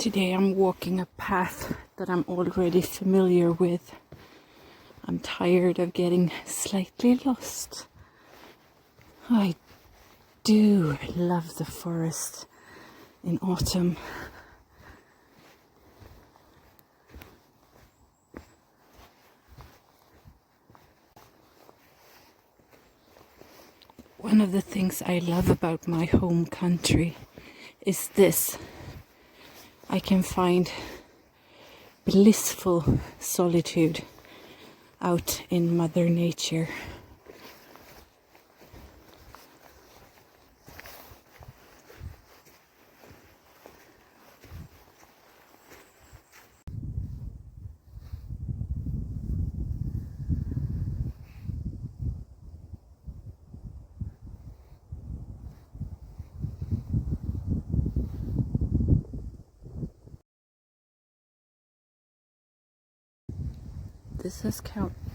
Today I'm walking a path that I'm already familiar with. I'm tired of getting slightly lost. I do love the forest in autumn. One of the things I love about my home country is this. I can find blissful solitude out in Mother Nature.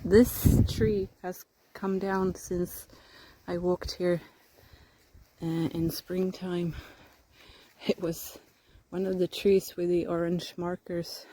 This tree has come down since I walked here in springtime. It was one of the trees with the orange markers.